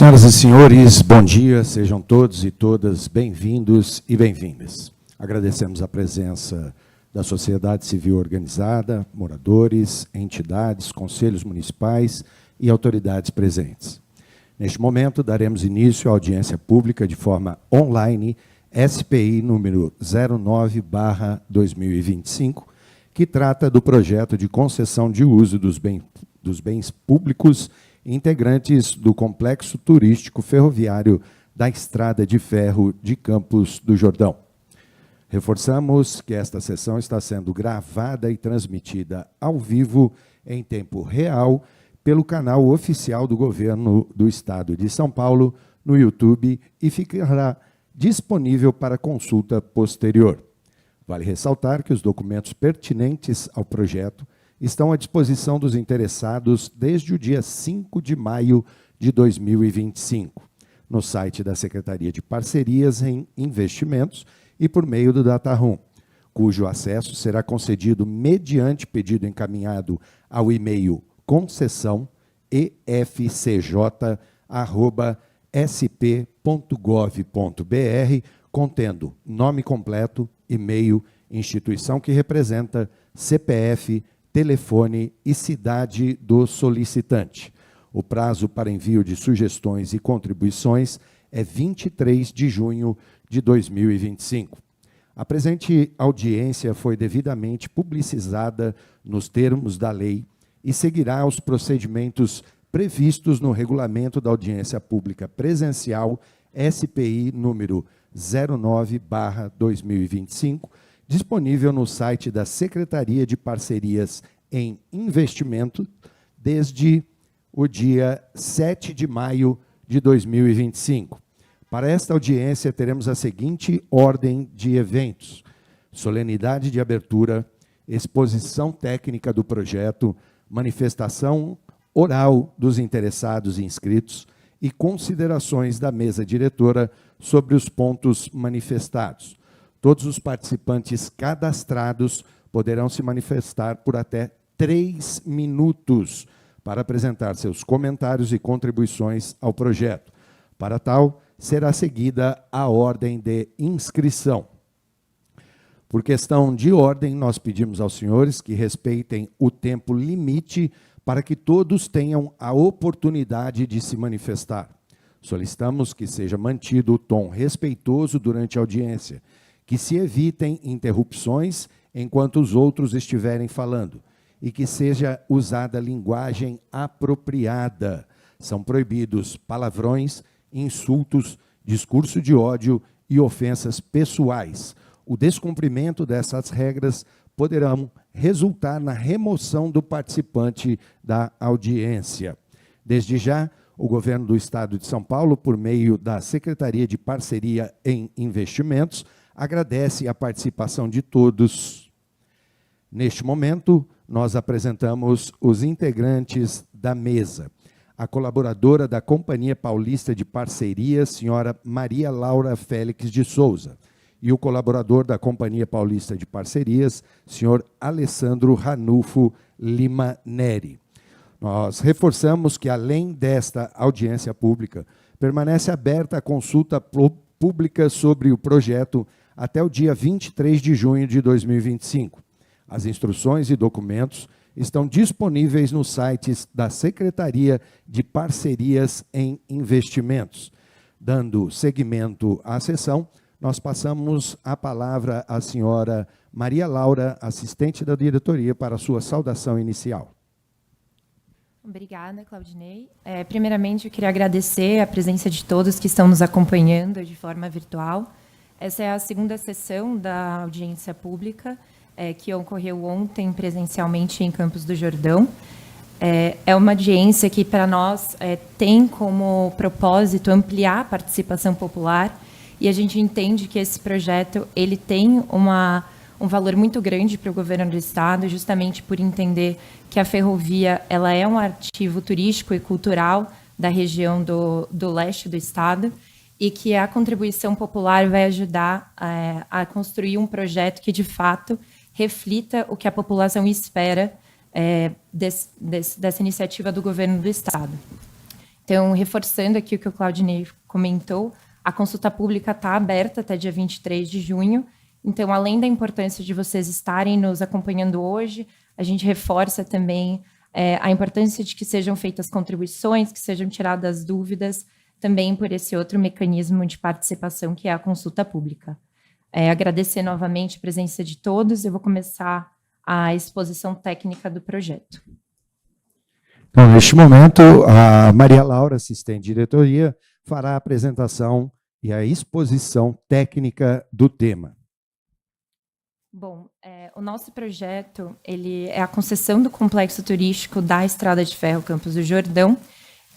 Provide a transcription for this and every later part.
Senhoras e senhores, bom dia, sejam todos e todas bem-vindos e bem-vindas. Agradecemos a presença da sociedade civil organizada, moradores, entidades, conselhos municipais e autoridades presentes. Neste momento, daremos início à audiência pública de forma online, SPI número 09/2025, que trata do projeto de concessão de uso dos bens públicos integrantes do complexo turístico ferroviário da Estrada de Ferro de Campos do Jordão. Reforçamos que esta sessão está sendo gravada e transmitida ao vivo em tempo real pelo canal oficial do Governo do Estado de São Paulo no YouTube e ficará disponível para consulta posterior. Vale ressaltar que os documentos pertinentes ao projeto estão à disposição dos interessados desde o dia 5 de maio de 2025, no site da Secretaria de Parcerias em Investimentos e por meio do DataRoom, cujo acesso será concedido mediante pedido encaminhado ao e-mail concessão.efcj@sp.gov.br, contendo nome completo, e-mail, instituição que representa, CPF, telefone e cidade do solicitante. O prazo para envio de sugestões e contribuições é 23 de junho de 2025. A presente audiência foi devidamente publicizada nos termos da lei e seguirá os procedimentos previstos no regulamento da audiência pública presencial SPI número 09/2025, disponível no site da Secretaria de Parcerias em Investimento desde o dia 7 de maio de 2025. Para esta audiência, teremos a seguinte ordem de eventos: solenidade de abertura, exposição técnica do projeto, manifestação oral dos interessados e inscritos e considerações da mesa diretora sobre os pontos manifestados. Todos os participantes cadastrados poderão se manifestar por até 3 minutos para apresentar seus comentários e contribuições ao projeto. Para tal, será seguida a ordem de inscrição. Por questão de ordem, nós pedimos aos senhores que respeitem o tempo limite para que todos tenham a oportunidade de se manifestar. Solicitamos que seja mantido o tom respeitoso durante a audiência, que se evitem interrupções enquanto os outros estiverem falando e que seja usada linguagem apropriada. São proibidos palavrões, insultos, discurso de ódio e ofensas pessoais. O descumprimento dessas regras poderão resultar na remoção do participante da audiência. Desde já, o Governo do Estado de São Paulo, por meio da Secretaria de Parceria em Investimentos, agradece a participação de todos. Neste momento, nós apresentamos os integrantes da mesa. A colaboradora da Companhia Paulista de Parcerias, senhora Maria Laura Félix de Souza, e o colaborador da Companhia Paulista de Parcerias, senhor Alessandro Ranulfo Lima Neri. Nós reforçamos que, além desta audiência pública, permanece aberta a consulta pública sobre o projeto até o dia 23 de junho de 2025. As instruções e documentos estão disponíveis nos sites da Secretaria de Parcerias em Investimentos. Dando seguimento à sessão, nós passamos a palavra à senhora Maria Laura, assistente da diretoria, para a sua saudação inicial. Obrigada, Claudinei. Primeiramente, eu queria agradecer a presença de todos que estão nos acompanhando de forma virtual. Essa é a segunda sessão da audiência pública, que ocorreu ontem presencialmente em Campos do Jordão. É uma audiência que, para nós, tem como propósito ampliar a participação popular, e a gente entende que esse projeto ele tem um valor muito grande para o governo do Estado, justamente por entender que a ferrovia ela é um ativo turístico e cultural da região do leste do Estado, e que a contribuição popular vai ajudar a construir um projeto que, de fato, reflita o que a população espera dessa iniciativa do governo do Estado. Então, reforçando aqui o que o Claudinei comentou, a consulta pública está aberta até dia 23 de junho. Então, além da importância de vocês estarem nos acompanhando hoje, a gente reforça também a importância de que sejam feitas contribuições, que sejam tiradas dúvidas, também por esse outro mecanismo de participação que é a consulta pública. Agradecer novamente a presença de todos. Eu vou começar a exposição técnica do projeto. Então, neste momento, a Maria Laura, assistente de diretoria, fará a apresentação e a exposição técnica do tema. Bom, o nosso projeto ele é a concessão do complexo turístico da Estrada de Ferro Campos do Jordão,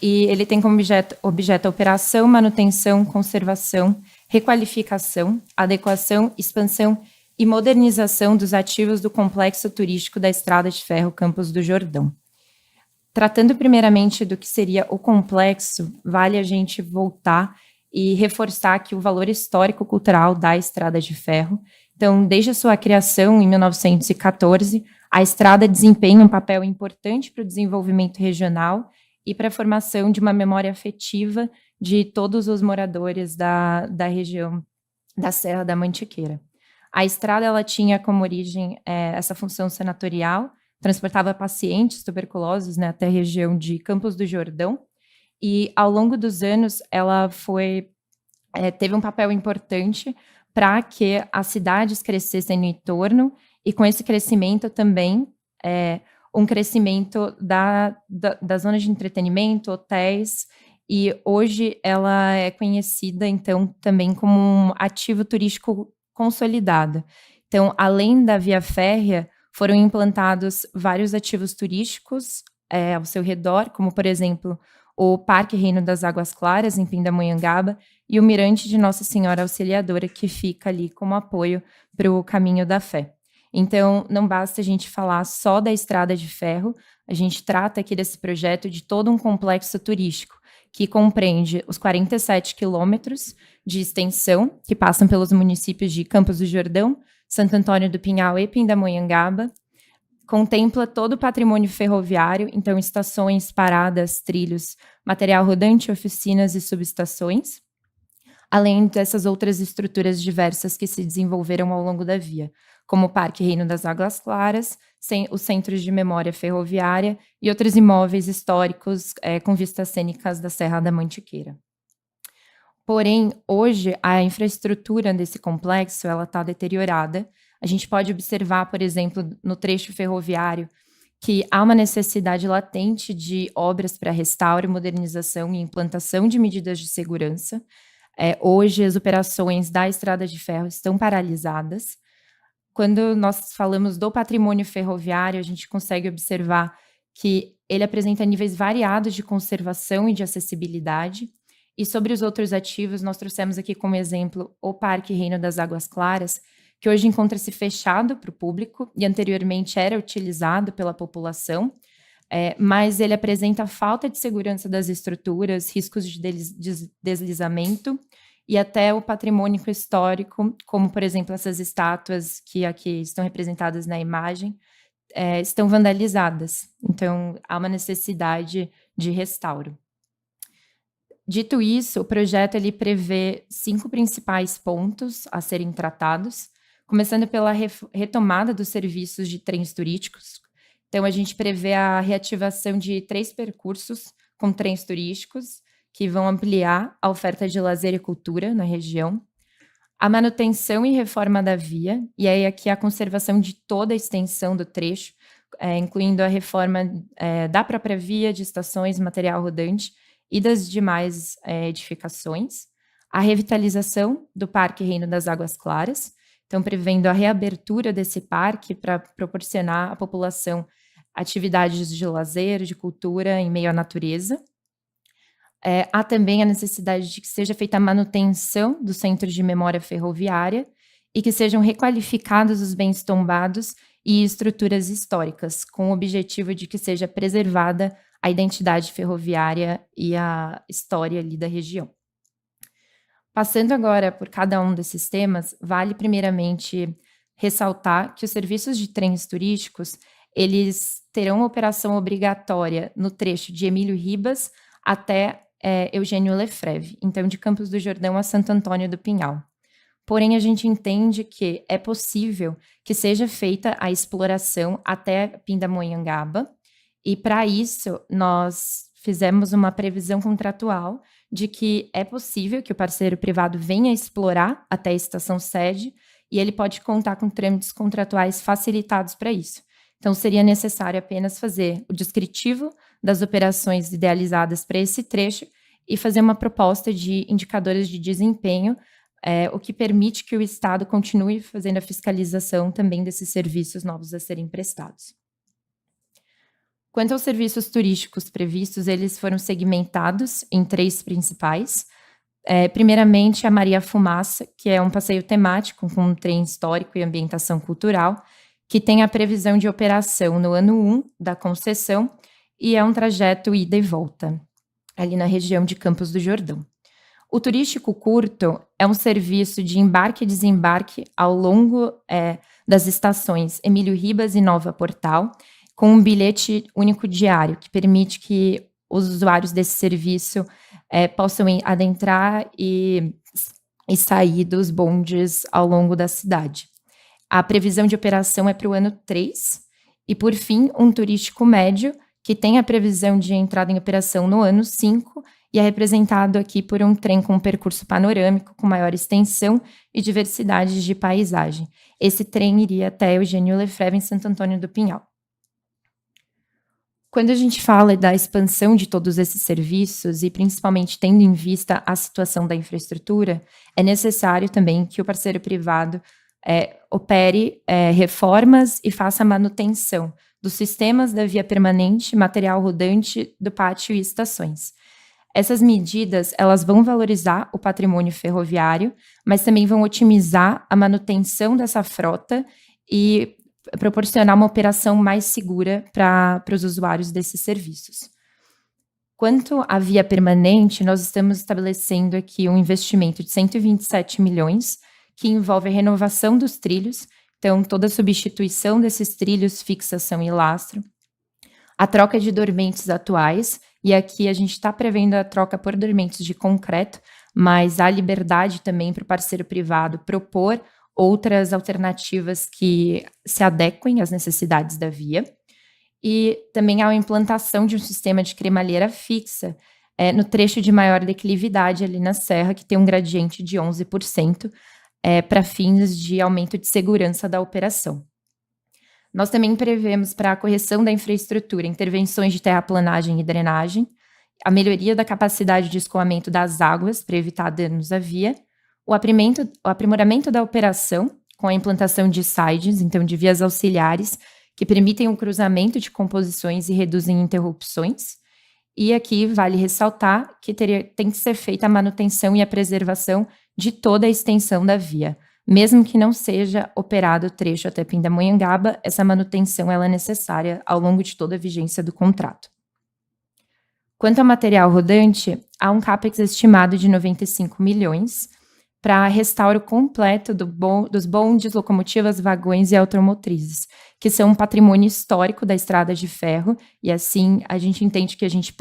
e ele tem como objeto a operação, manutenção, conservação, requalificação, adequação, expansão e modernização dos ativos do complexo turístico da Estrada de Ferro Campos do Jordão. Tratando primeiramente do que seria o complexo, vale a gente voltar e reforçar aqui o valor histórico-cultural da Estrada de Ferro. Então, desde a sua criação, em 1914, a estrada desempenha um papel importante para o desenvolvimento regional e para a formação de uma memória afetiva de todos os moradores da região da Serra da Mantiqueira. A estrada ela tinha como origem essa função senatorial, transportava pacientes tuberculosos, né, até a região de Campos do Jordão, e ao longo dos anos ela teve um papel importante para que as cidades crescessem no entorno, e com esse crescimento também um crescimento da zona de entretenimento, hotéis, e hoje ela é conhecida, então, também como um ativo turístico consolidado. Então, além da via férrea, foram implantados vários ativos turísticos ao seu redor, como, por exemplo, o Parque Reino das Águas Claras, em Pindamonhangaba, e o Mirante de Nossa Senhora Auxiliadora, que fica ali como apoio para o Caminho da Fé. Então, não basta a gente falar só da Estrada de Ferro, a gente trata aqui desse projeto de todo um complexo turístico, que compreende os 47 quilômetros de extensão, que passam pelos municípios de Campos do Jordão, Santo Antônio do Pinhal e Pindamonhangaba, contempla todo o patrimônio ferroviário, então estações, paradas, trilhos, material rodante, oficinas e subestações, além dessas outras estruturas diversas que se desenvolveram ao longo da via, como o Parque Reino das Águas Claras, os centros de memória ferroviária e outros imóveis históricos com vistas cênicas da Serra da Mantiqueira. Porém, hoje, a infraestrutura desse complexo está deteriorada. A gente pode observar, por exemplo, no trecho ferroviário, que há uma necessidade latente de obras para restauro, modernização e implantação de medidas de segurança. Hoje, as operações da Estrada de Ferro estão paralisadas. Quando nós falamos do patrimônio ferroviário, a gente consegue observar que ele apresenta níveis variados de conservação e de acessibilidade. E sobre os outros ativos, nós trouxemos aqui como exemplo o Parque Reino das Águas Claras, que hoje encontra-se fechado para o público e anteriormente era utilizado pela população, mas ele apresenta falta de segurança das estruturas, riscos de deslizamento e até o patrimônio histórico, como, por exemplo, essas estátuas que aqui estão representadas na imagem, estão vandalizadas. Então, há uma necessidade de restauro. Dito isso, o projeto ele prevê 5 principais pontos a serem tratados, começando pela retomada dos serviços de trens turísticos. Então, a gente prevê a reativação de 3 percursos com trens turísticos, que vão ampliar a oferta de lazer e cultura na região, a manutenção e reforma da via, e aí aqui a conservação de toda a extensão do trecho, incluindo a reforma da própria via, de estações, material rodante, e das demais edificações, a revitalização do Parque Reino das Águas Claras, então prevendo a reabertura desse parque para proporcionar à população atividades de lazer, de cultura em meio à natureza. Há também a necessidade de que seja feita a manutenção dos centros de memória ferroviária e que sejam requalificados os bens tombados e estruturas históricas, com o objetivo de que seja preservada a identidade ferroviária e a história ali da região. Passando agora por cada um desses temas, vale primeiramente ressaltar que os serviços de trens turísticos, eles terão operação obrigatória no trecho de Emílio Ribas até Eugênio Lefreve, então de Campos do Jordão a Santo Antônio do Pinhal. Porém, a gente entende que é possível que seja feita a exploração até Pindamonhangaba, e para isso nós fizemos uma previsão contratual de que é possível que o parceiro privado venha explorar até a estação sede, e ele pode contar com trâmites contratuais facilitados para isso. Então, seria necessário apenas fazer o descritivo das operações idealizadas para esse trecho e fazer uma proposta de indicadores de desempenho, o que permite que o Estado continue fazendo a fiscalização também desses serviços novos a serem prestados. Quanto aos serviços turísticos previstos, eles foram segmentados em 3 principais. Primeiramente, a Maria Fumaça, que é um passeio temático com um trem histórico e ambientação cultural, que tem a previsão de operação no ano 1 da concessão e é um trajeto ida e volta, ali na região de Campos do Jordão. O turístico curto é um serviço de embarque e desembarque ao longo das estações Emílio Ribas e Nova Portal, com um bilhete único diário, que permite que os usuários desse serviço possam adentrar e sair dos bondes ao longo da cidade. A previsão de operação é para o ano 3, e, por fim, um turístico médio, que tem a previsão de entrada em operação no ano 5, e é representado aqui por um trem com um percurso panorâmico, com maior extensão e diversidade de paisagem. Esse trem iria até Eugênio Lefreve, em Santo Antônio do Pinhal. Quando a gente fala da expansão de todos esses serviços, e principalmente tendo em vista a situação da infraestrutura, é necessário também que o parceiro privado opere reformas e faça manutenção dos sistemas da via permanente, material rodante, do pátio e estações. Essas medidas, elas vão valorizar o patrimônio ferroviário, mas também vão otimizar a manutenção dessa frota e proporcionar uma operação mais segura para os usuários desses serviços. Quanto à via permanente, nós estamos estabelecendo aqui um investimento de 127 milhões, que envolve a renovação dos trilhos, então toda a substituição desses trilhos, fixação e lastro, a troca de dormentes atuais, e aqui a gente está prevendo a troca por dormentes de concreto, mas há liberdade também para o parceiro privado propor outras alternativas que se adequem às necessidades da via. E também há a implantação de um sistema de cremalheira fixa no trecho de maior declividade ali na serra, que tem um gradiente de 11%, para fins de aumento de segurança da operação. Nós também prevemos para a correção da infraestrutura, intervenções de terraplanagem e drenagem, a melhoria da capacidade de escoamento das águas para evitar danos à via, o aprimoramento da operação, com a implantação de sides, então de vias auxiliares, que permitem o cruzamento de composições e reduzem interrupções. E aqui vale ressaltar que tem que ser feita a manutenção e a preservação de toda a extensão da via. Mesmo que não seja operado o trecho até Pindamonhangaba, essa manutenção ela é necessária ao longo de toda a vigência do contrato. Quanto ao material rodante, há um CAPEX estimado de 95 milhões para restauro completo dos bondes, locomotivas, vagões e automotrizes, que são um patrimônio histórico da estrada de ferro, e assim a gente entende que a gente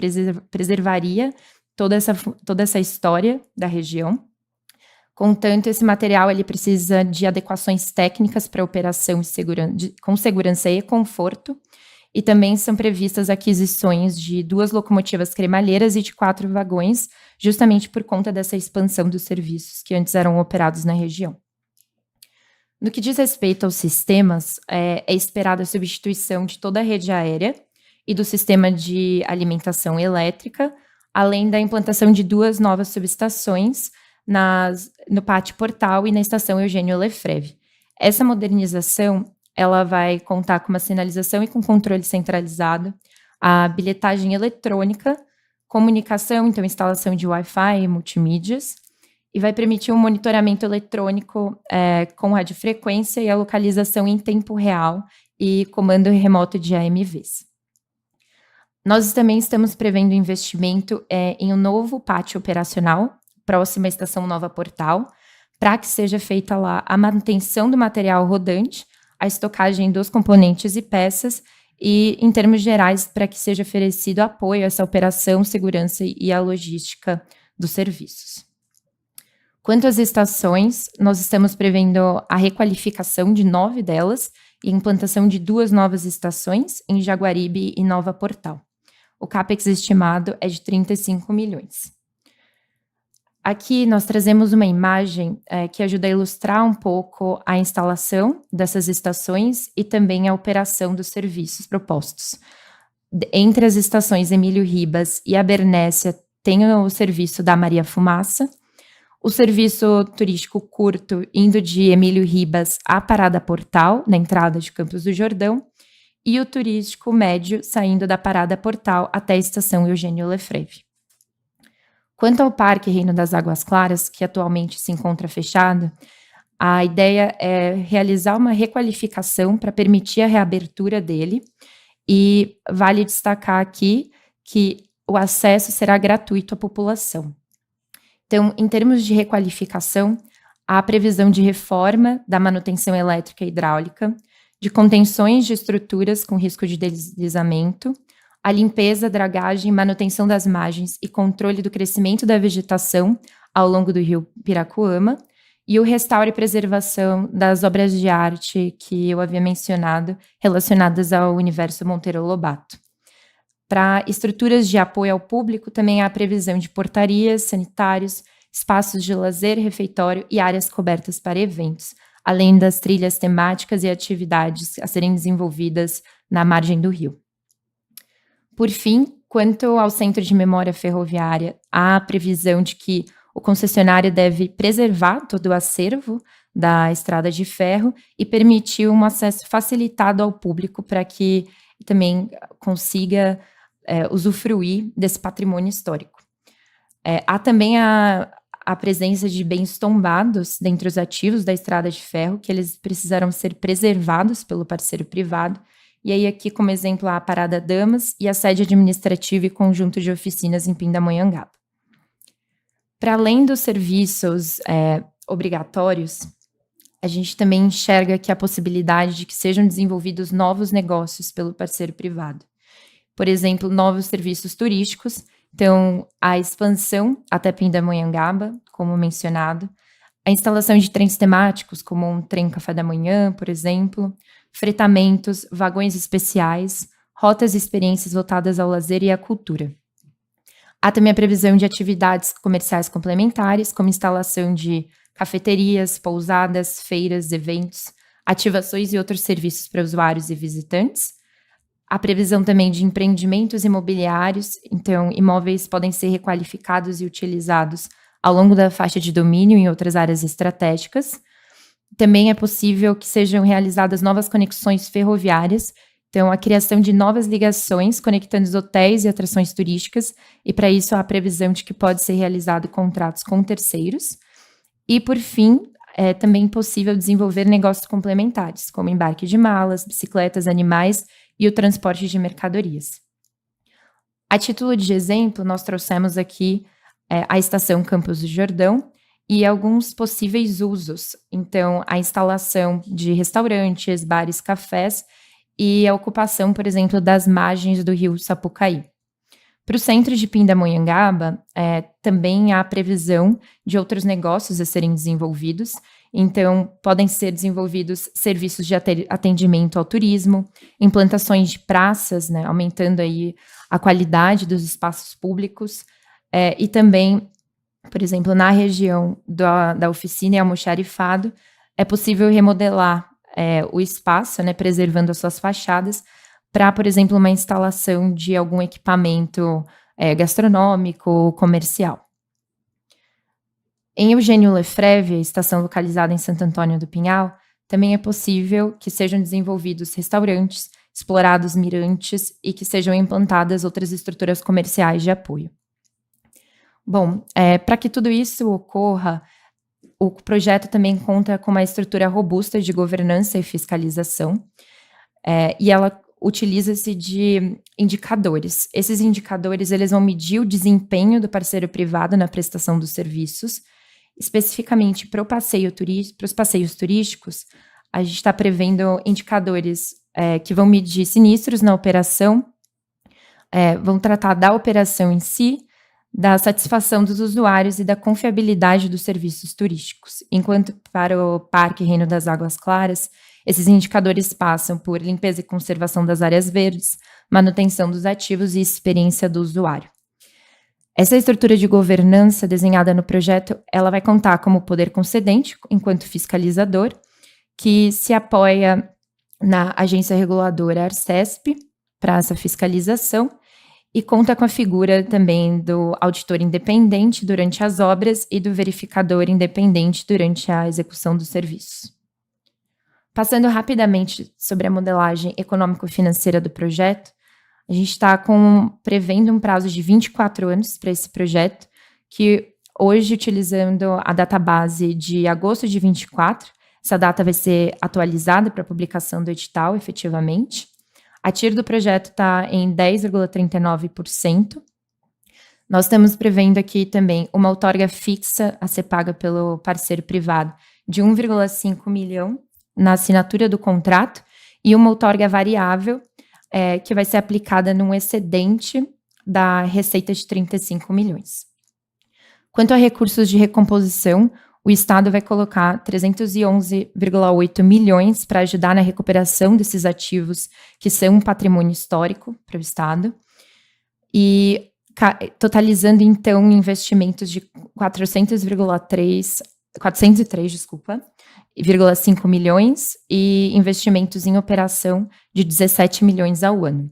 preservaria toda essa história da região. Contanto, esse material ele precisa de adequações técnicas para operação com segurança e conforto, e também são previstas aquisições de 2 locomotivas cremalheiras e de 4 vagões, justamente por conta dessa expansão dos serviços que antes eram operados na região. No que diz respeito aos sistemas, é esperada a substituição de toda a rede aérea e do sistema de alimentação elétrica, além da implantação de 2 novas subestações no Pátio Portal e na estação Eugênio Lefreve. Essa modernização ela vai contar com uma sinalização e com controle centralizado, a bilhetagem eletrônica, comunicação, então instalação de Wi-Fi e multimídias, e vai permitir um monitoramento eletrônico com radiofrequência e a localização em tempo real e comando remoto de AMVs. Nós também estamos prevendo investimento em um novo pátio operacional, próximo à estação Nova Portal, para que seja feita lá a manutenção do material rodante, a estocagem dos componentes e peças e, em termos gerais, para que seja oferecido apoio a essa operação, segurança e a logística dos serviços. Quanto às estações, nós estamos prevendo a requalificação de 9 delas e a implantação de 2 novas estações em Jaguaribe e Nova Portal. O CAPEX estimado é de 35 milhões. Aqui nós trazemos uma imagem que ajuda a ilustrar um pouco a instalação dessas estações e também a operação dos serviços propostos. Entre as estações Emílio Ribas e a Bernécia tem o serviço da Maria Fumaça, o serviço turístico curto indo de Emílio Ribas à Parada Portal, na entrada de Campos do Jordão, e o turístico médio saindo da Parada Portal até a estação Eugênio Lefreve. Quanto ao Parque Reino das Águas Claras, que atualmente se encontra fechado, a ideia é realizar uma requalificação para permitir a reabertura dele, e vale destacar aqui que o acesso será gratuito à população. Então, em termos de requalificação, há a previsão de reforma da manutenção elétrica e hidráulica, de contenções de estruturas com risco de deslizamento, a limpeza, dragagem, manutenção das margens e controle do crescimento da vegetação ao longo do rio Piracuama, e o restauro e preservação das obras de arte que eu havia mencionado, relacionadas ao universo Monteiro Lobato. Para estruturas de apoio ao público, também há a previsão de portarias, sanitários, espaços de lazer, refeitório e áreas cobertas para eventos, além das trilhas temáticas e atividades a serem desenvolvidas na margem do rio. Por fim, quanto ao Centro de Memória Ferroviária, há a previsão de que o concessionário deve preservar todo o acervo da estrada de ferro e permitir um acesso facilitado ao público para que também consiga usufruir desse patrimônio histórico. Há também a presença de bens tombados dentre os ativos da estrada de ferro, que eles precisarão ser preservados pelo parceiro privado. E aí aqui, como exemplo, há a Parada Damas e a sede administrativa e conjunto de oficinas em Pindamonhangaba. Para além dos serviços obrigatórios, a gente também enxerga aqui a possibilidade de que sejam desenvolvidos novos negócios pelo parceiro privado. Por exemplo, novos serviços turísticos, então a expansão até Pindamonhangaba, como mencionado, a instalação de trens temáticos, como um trem café da manhã, por exemplo, fretamentos, vagões especiais, rotas e experiências voltadas ao lazer e à cultura. Há também a previsão de atividades comerciais complementares, como instalação de cafeterias, pousadas, feiras, eventos, ativações e outros serviços para usuários e visitantes. A previsão também de empreendimentos imobiliários, então imóveis podem ser requalificados e utilizados ao longo da faixa de domínio em outras áreas estratégicas. Também é possível que sejam realizadas novas conexões ferroviárias, então a criação de novas ligações conectando os hotéis e atrações turísticas, e para isso há a previsão de que pode ser realizado contratos com terceiros. E, por fim, é também possível desenvolver negócios complementares, como embarque de malas, bicicletas, animais e o transporte de mercadorias. A título de exemplo, nós trouxemos aqui a estação Campos do Jordão e alguns possíveis usos. Então, a instalação de restaurantes, bares, cafés e a ocupação, por exemplo, das margens do rio Sapucaí. Para o centro de Pindamonhangaba, também há previsão de outros negócios a serem desenvolvidos. Então, podem ser desenvolvidos serviços de atendimento ao turismo, implantações de praças, né, aumentando aí a qualidade dos espaços públicos, e também, por exemplo, na região da oficina e almoxarifado, é possível remodelar o espaço, né, preservando as suas fachadas, para, por exemplo, uma instalação de algum equipamento gastronômico, comercial. Em Eugênio Lefreve, estação localizada em Santo Antônio do Pinhal, também é possível que sejam desenvolvidos restaurantes, explorados mirantes e que sejam implantadas outras estruturas comerciais de apoio. Bom, para que tudo isso ocorra, o projeto também conta com uma estrutura robusta de governança e fiscalização, e ela utiliza-se de indicadores. Esses indicadores eles vão medir o desempenho do parceiro privado na prestação dos serviços. Especificamente para os passeios turísticos, a gente está prevendo indicadores que vão medir sinistros na operação, vão tratar da operação em si, da satisfação dos usuários e da confiabilidade dos serviços turísticos. Enquanto para o Parque Reino das Águas Claras, esses indicadores passam por limpeza e conservação das áreas verdes, manutenção dos ativos e experiência do usuário. Essa estrutura de governança desenhada no projeto, ela vai contar como poder concedente, enquanto fiscalizador, que se apoia na agência reguladora Arcesp para essa fiscalização e conta com a figura também do auditor independente durante as obras e do verificador independente durante a execução dos serviços. Passando rapidamente sobre a modelagem econômico-financeira do projeto, a gente está prevendo um prazo de 24 anos para esse projeto, que hoje, utilizando a database de agosto de 24, essa data vai ser atualizada para a publicação do edital, efetivamente. A TIR do projeto está em 10,39%. Nós estamos prevendo aqui também uma outorga fixa a ser paga pelo parceiro privado de 1,5 milhão na assinatura do contrato e uma outorga variável que vai ser aplicada num excedente da receita de 35 milhões. Quanto a recursos de recomposição, o Estado vai colocar 311,8 milhões para ajudar na recuperação desses ativos que são um patrimônio histórico para o Estado, e totalizando, então, investimentos de 403,5 milhões e investimentos em operação de 17 milhões ao ano.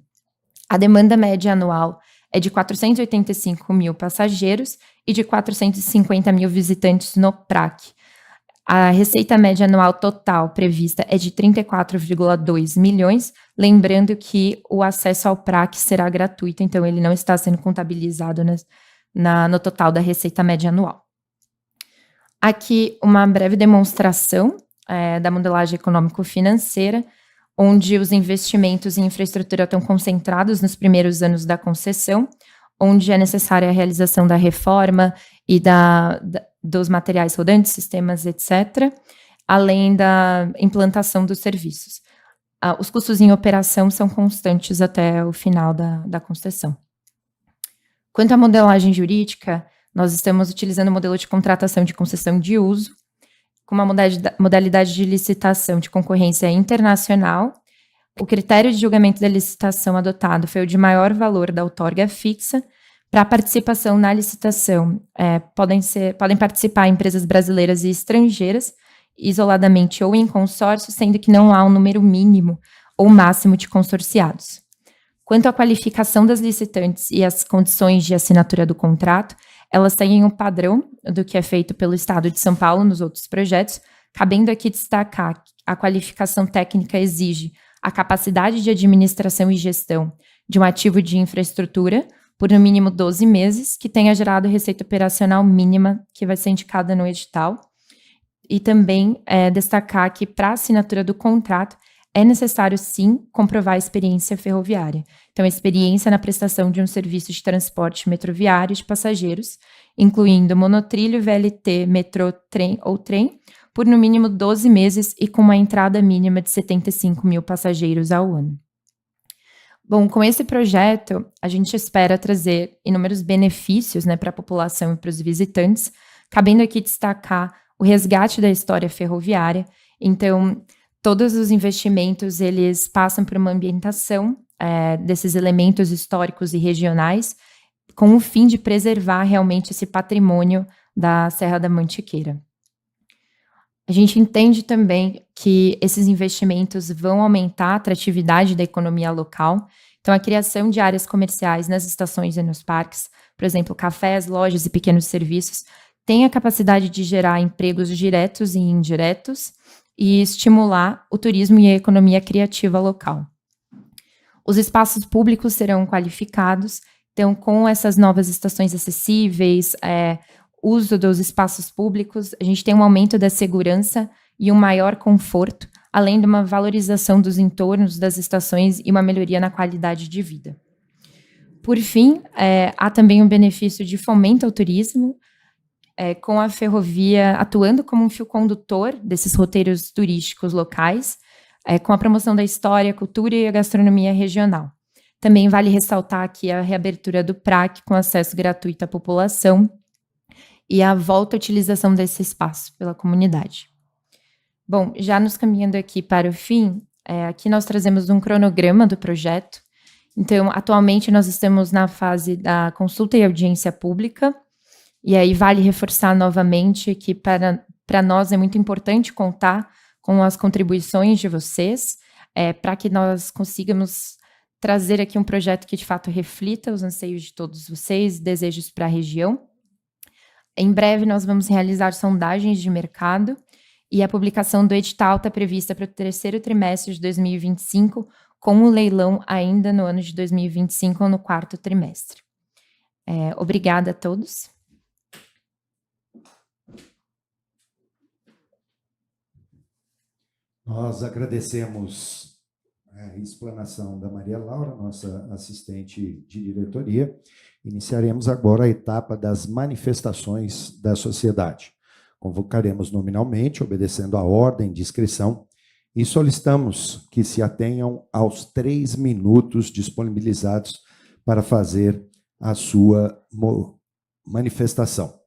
A demanda média anual é de 485 mil passageiros e de 450 mil visitantes no PRAC. A receita média anual total prevista é de 34,2 milhões, lembrando que o acesso ao PRAC será gratuito, então ele não está sendo contabilizado no total da receita média anual. Aqui uma breve demonstração da modelagem econômico-financeira, onde os investimentos em infraestrutura estão concentrados nos primeiros anos da concessão, onde é necessária a realização da reforma e dos materiais rodantes, sistemas, etc., além da implantação dos serviços. Os custos em operação são constantes até o final da concessão. Quanto à modelagem jurídica, nós estamos utilizando o modelo de contratação de concessão de uso, com uma modalidade de licitação de concorrência internacional. O critério de julgamento da licitação adotado foi o de maior valor da outorga fixa. Para a participação na licitação, podem participar empresas brasileiras e estrangeiras, isoladamente ou em consórcio, sendo que não há um número mínimo ou máximo de consorciados. Quanto à qualificação das licitantes e as condições de assinatura do contrato, elas seguem o padrão do que é feito pelo Estado de São Paulo nos outros projetos, cabendo aqui destacar que a qualificação técnica exige a capacidade de administração e gestão de um ativo de infraestrutura por no mínimo 12 meses, que tenha gerado receita operacional mínima, que vai ser indicada no edital. E também destacar que para a assinatura do contrato é necessário, sim, comprovar a experiência ferroviária. Então, a experiência na prestação de um serviço de transporte metroviário de passageiros, incluindo monotrilho, VLT, metrô, trem ou trem, por no mínimo 12 meses e com uma entrada mínima de 75 mil passageiros ao ano. Bom, com esse projeto, a gente espera trazer inúmeros benefícios, para a população e para os visitantes, cabendo aqui destacar o resgate da história ferroviária. Então, todos os investimentos, eles passam por uma ambientação desses elementos históricos e regionais, com o fim de preservar realmente esse patrimônio da Serra da Mantiqueira. A gente entende também que esses investimentos vão aumentar a atratividade da economia local. Então, a criação de áreas comerciais nas estações e nos parques, por exemplo, cafés, lojas e pequenos serviços, tem a capacidade de gerar empregos diretos e indiretos e estimular o turismo e a economia criativa local. Os espaços públicos serão qualificados, então, com essas novas estações acessíveis, uso dos espaços públicos, a gente tem um aumento da segurança e um maior conforto, além de uma valorização dos entornos das estações e uma melhoria na qualidade de vida. Por fim, há também um benefício de fomento ao turismo, com a ferrovia atuando como um fio condutor desses roteiros turísticos locais, com a promoção da história, cultura e a gastronomia regional. Também vale ressaltar aqui a reabertura do PRAC com acesso gratuito à população e a volta à utilização desse espaço pela comunidade. Bom, já nos caminhando aqui para o fim, aqui nós trazemos um cronograma do projeto. Então, atualmente nós estamos na fase da consulta e audiência pública, e aí vale reforçar novamente que para nós é muito importante contar com as contribuições de vocês, para que nós consigamos trazer aqui um projeto que de fato reflita os anseios de todos vocês, desejos para a região. Em breve nós vamos realizar sondagens de mercado e a publicação do edital está prevista para o terceiro trimestre de 2025, com o leilão ainda no ano de 2025 ou no quarto trimestre. Obrigada a todos. Nós agradecemos a explanação da Maria Laura, nossa assistente de diretoria. Iniciaremos agora a etapa das manifestações da sociedade. Convocaremos nominalmente, obedecendo à ordem de inscrição, e solicitamos que se atenham aos 3 minutos disponibilizados para fazer a sua manifestação.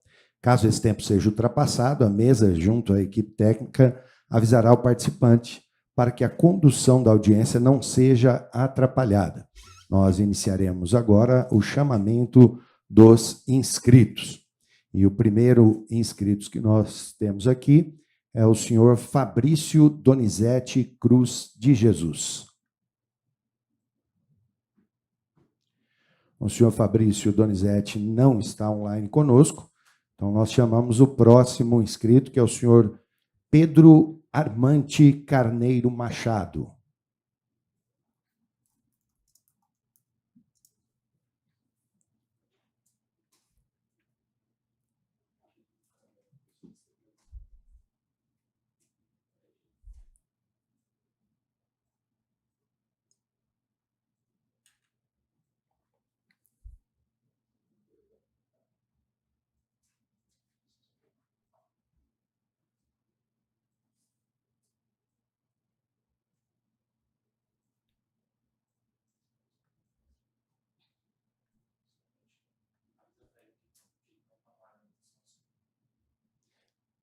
Caso esse tempo seja ultrapassado, a mesa, junto à equipe técnica, avisará o participante para que a condução da audiência não seja atrapalhada. Nós iniciaremos agora o chamamento dos inscritos. E o primeiro inscrito que nós temos aqui é o senhor Fabrício Donizete Cruz de Jesus. O senhor Fabrício Donizete não está online conosco, então nós chamamos o próximo inscrito, que é o senhor Pedro Armante Carneiro Machado.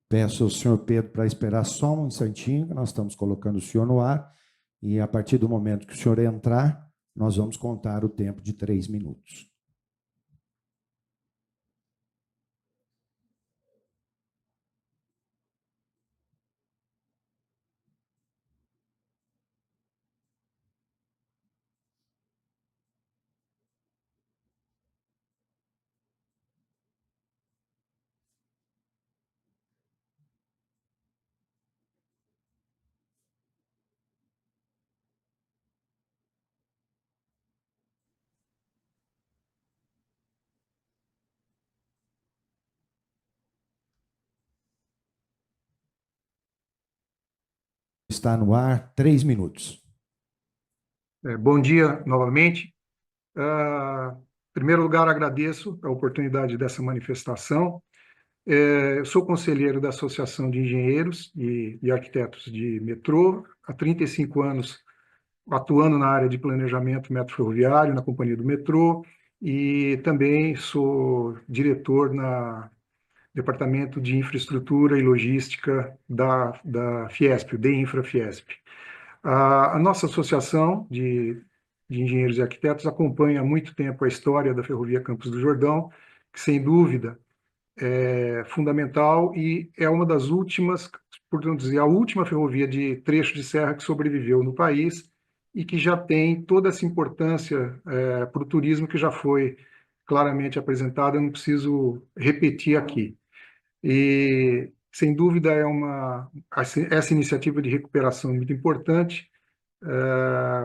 Peço ao senhor Pedro para esperar só um instantinho, que nós estamos colocando o senhor no ar, e a partir do momento que o senhor entrar, nós vamos contar o tempo de 3 minutos. Está no ar, 3 minutos. Bom dia novamente. Em primeiro lugar, agradeço a oportunidade dessa manifestação. Eu sou conselheiro da Associação de Engenheiros e Arquitetos de Metrô, há 35 anos atuando na área de planejamento metroferroviário, na Companhia do Metrô, e também sou diretor no Departamento de Infraestrutura e Logística da Fiesp, o DEINFRA Fiesp. A nossa associação de engenheiros e arquitetos acompanha há muito tempo a história da Ferrovia Campos do Jordão, que, sem dúvida, é fundamental e é uma das últimas, por não dizer, a última ferrovia de trecho de serra que sobreviveu no país e que já tem toda essa importância para o turismo que já foi claramente apresentada, eu não preciso repetir aqui. E, sem dúvida, essa iniciativa de recuperação é muito importante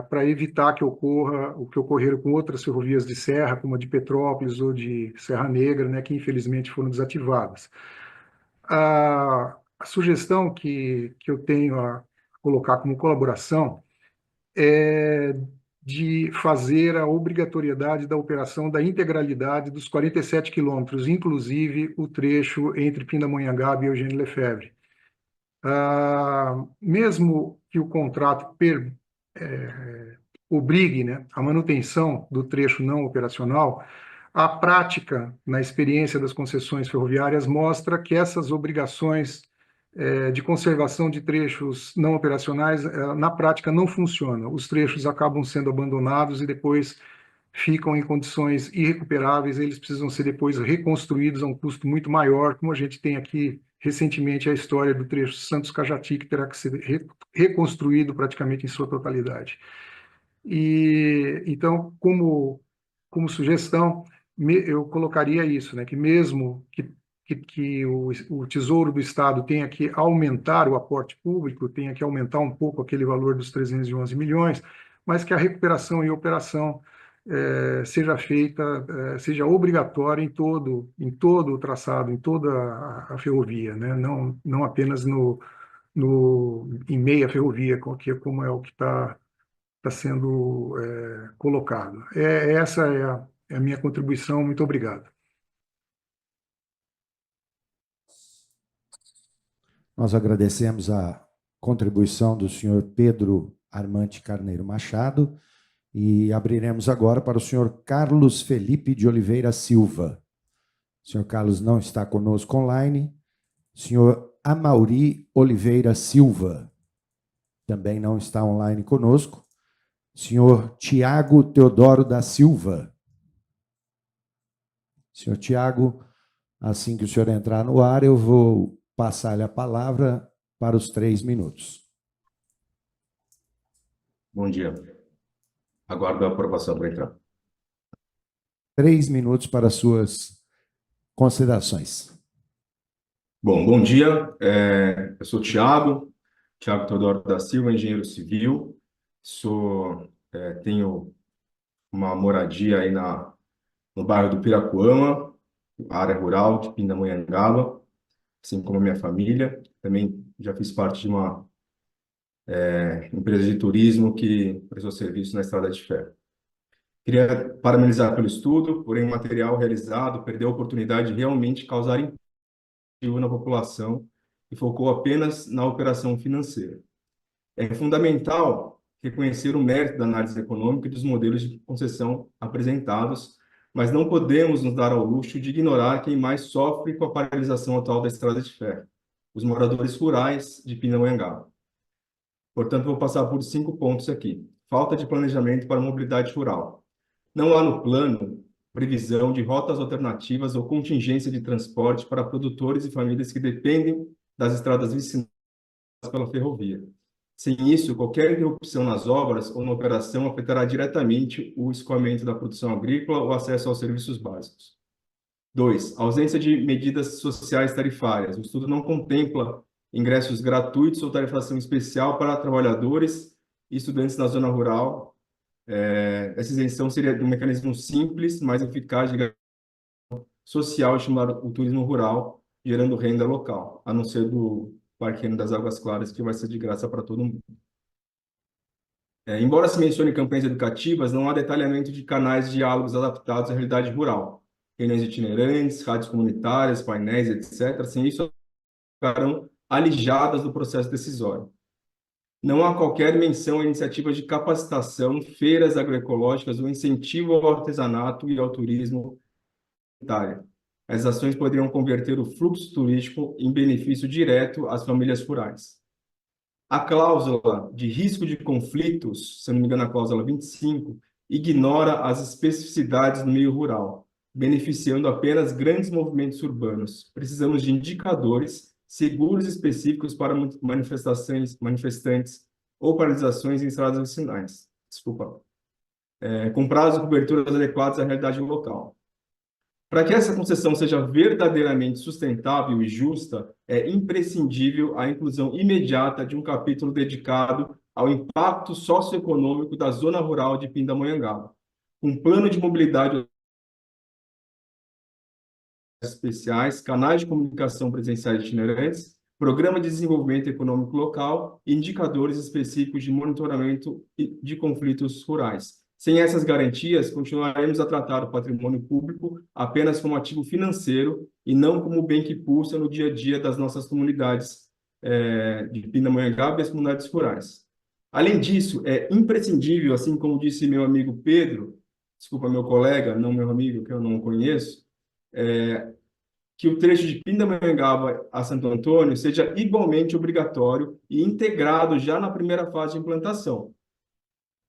para evitar que ocorra o que ocorreram com outras ferrovias de serra, como a de Petrópolis ou de Serra Negra, né, que infelizmente foram desativadas. A sugestão que eu tenho a colocar como colaboração é de fazer a obrigatoriedade da operação da integralidade dos 47 quilômetros, inclusive o trecho entre Pindamonhangaba e Eugênio Lefebvre. Mesmo que o contrato obrigue, né, a manutenção do trecho não operacional, a prática, na experiência das concessões ferroviárias, mostra que essas obrigações de conservação de trechos não operacionais, na prática, não funcionam. Os trechos acabam sendo abandonados e depois ficam em condições irrecuperáveis, eles precisam ser depois reconstruídos a um custo muito maior, como a gente tem aqui recentemente a história do trecho Santos-Cajati, que terá que ser reconstruído praticamente em sua totalidade. E então, como sugestão, eu colocaria isso, né, que mesmo que o Tesouro do Estado tenha que aumentar o aporte público, tenha que aumentar um pouco aquele valor dos 311 milhões, mas que a recuperação e operação seja feita, seja obrigatória em todo o traçado, em toda a ferrovia, né? Não apenas em meia ferrovia, que é como é o que está sendo colocado. Essa é a minha contribuição. Muito obrigado. Nós agradecemos a contribuição do senhor Pedro Armante Carneiro Machado e abriremos agora para o senhor Carlos Felipe de Oliveira Silva. O senhor Carlos não está conosco online. O senhor Amauri Oliveira Silva também não está online conosco. O senhor Tiago Teodoro da Silva. Senhor Tiago, assim que o senhor entrar no ar, eu vou passar-lhe a palavra para os 3 minutos. Bom dia. Aguardo a aprovação para entrar. 3 minutos para suas considerações. Bom dia. Eu sou Tiago Teodoro da Silva, engenheiro civil. Tenho uma moradia aí no bairro do Piracuama, área rural de Pindamonhangaba, assim como a minha família. Também já fiz parte de uma empresa de turismo que prestou serviço na Estrada de Ferro. Queria parabenizar pelo estudo, porém o material realizado perdeu a oportunidade de realmente causar impacto na população e focou apenas na operação financeira. É fundamental reconhecer o mérito da análise econômica e dos modelos de concessão apresentados, mas não podemos nos dar ao luxo de ignorar quem mais sofre com a paralisação atual da Estrada de Ferro: os moradores rurais de Pindamonhangaba. Portanto, vou passar por 5 pontos aqui. Falta de planejamento para a mobilidade rural. Não há no plano previsão de rotas alternativas ou contingência de transporte para produtores e famílias que dependem das estradas vicinadas pela ferrovia. Sem isso, qualquer interrupção nas obras ou na operação afetará diretamente o escoamento da produção agrícola ou acesso aos serviços básicos. 2. Ausência de medidas sociais tarifárias. O estudo não contempla ingressos gratuitos ou tarifação especial para trabalhadores e estudantes na zona rural. Essa isenção seria um mecanismo simples, mais eficaz de social e estimular o turismo rural, gerando renda local, a não ser do Parque das Águas Claras, que vai ser de graça para todo mundo. Embora se mencione campanhas educativas, não há detalhamento de canais de diálogos adaptados à realidade rural. Reuniões itinerantes, rádios comunitárias, painéis, etc. Sem isso, ficarão alijadas do processo decisório. Não há qualquer menção a iniciativas de capacitação, feiras agroecológicas ou incentivo ao artesanato e ao turismo comunitário. As ações poderiam converter o fluxo turístico em benefício direto às famílias rurais. A cláusula de risco de conflitos, se não me engano, a cláusula 25, ignora as especificidades no meio rural, beneficiando apenas grandes movimentos urbanos. Precisamos de indicadores seguros e específicos para manifestantes ou paralisações em estradas vicinais. Com prazos e coberturas adequados à realidade local. Para que essa concessão seja verdadeiramente sustentável e justa, é imprescindível a inclusão imediata de um capítulo dedicado ao impacto socioeconômico da zona rural de Pindamonhangaba, um plano de mobilidade especiais, canais de comunicação presenciais itinerantes, programa de desenvolvimento econômico local e indicadores específicos de monitoramento de conflitos rurais. Sem essas garantias, continuaremos a tratar o patrimônio público apenas como ativo financeiro e não como bem que pulsa no dia a dia das nossas comunidades de Pindamonhangaba e as comunidades rurais. Além disso, é imprescindível, assim como disse meu amigo Pedro, desculpa, meu colega, não meu amigo, que eu não conheço, que o trecho de Pindamonhangaba a Santo Antônio seja igualmente obrigatório e integrado já na primeira fase de implantação.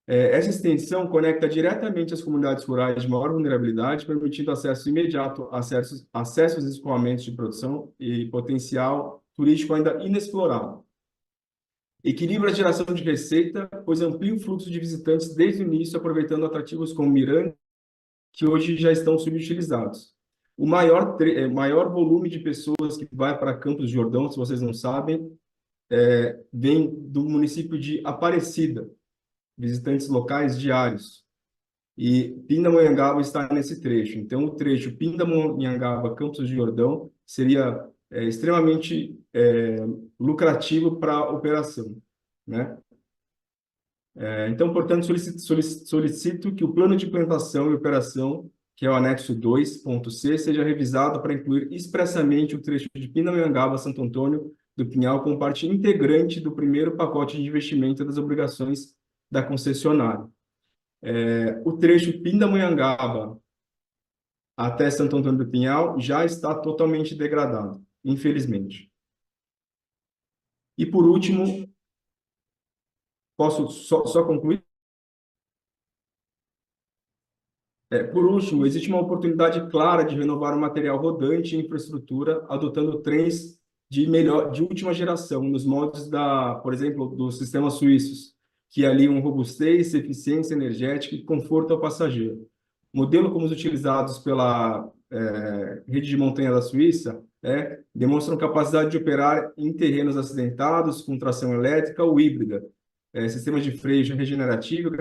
Essa extensão conecta diretamente as comunidades rurais de maior vulnerabilidade, permitindo acesso imediato a acessos e escoamentos de produção e potencial turístico ainda inexplorado. Equilibra a geração de receita, pois amplia o fluxo de visitantes desde o início, aproveitando atrativos como Miranda, que hoje já estão subutilizados. O maior volume de pessoas que vai para Campos do Jordão, se vocês não sabem, vem do município de Aparecida, visitantes locais diários. E Pindamonhangaba está nesse trecho. Então, o trecho Pindamonhangaba-Campos do Jordão seria extremamente lucrativo para a operação, né? Então, portanto, solicito que o plano de implantação e operação, que é o anexo 2.c, seja revisado para incluir expressamente o trecho de Pindamonhangaba-Santo Antônio do Pinhal como parte integrante do primeiro pacote de investimento das obrigações da concessionária. O trecho Pindamonhangaba até Santo Antônio do Pinhal já está totalmente degradado, infelizmente. E, por último, posso só concluir? Por último, existe uma oportunidade clara de renovar o material rodante e infraestrutura, adotando trens de última geração, nos moldes por exemplo, dos sistemas suíços, que aliam robustez, eficiência energética e conforto ao passageiro. Modelo como os utilizados pela rede de montanha da Suíça demonstram capacidade de operar em terrenos acidentados, com tração elétrica ou híbrida, sistemas de freio regenerativo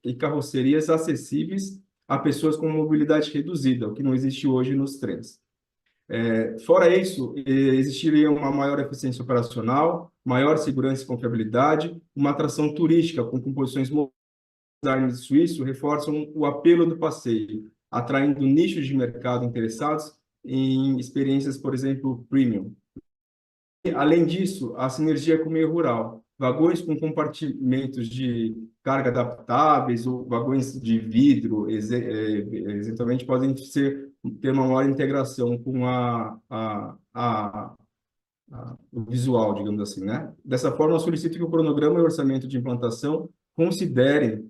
e carrocerias acessíveis a pessoas com mobilidade reduzida, o que não existe hoje nos trens. Fora isso, existiria uma maior eficiência operacional, maior segurança e confiabilidade, uma atração turística com composições design suíço reforçam o apelo do passeio, atraindo nichos de mercado interessados em experiências, por exemplo, premium. Além disso, a sinergia com o meio rural. Vagões com compartimentos de carga adaptáveis ou vagões de vidro, eventualmente podem ter uma maior integração com o visual, digamos assim, né? Dessa forma, eu solicito que o cronograma e o orçamento de implantação considerem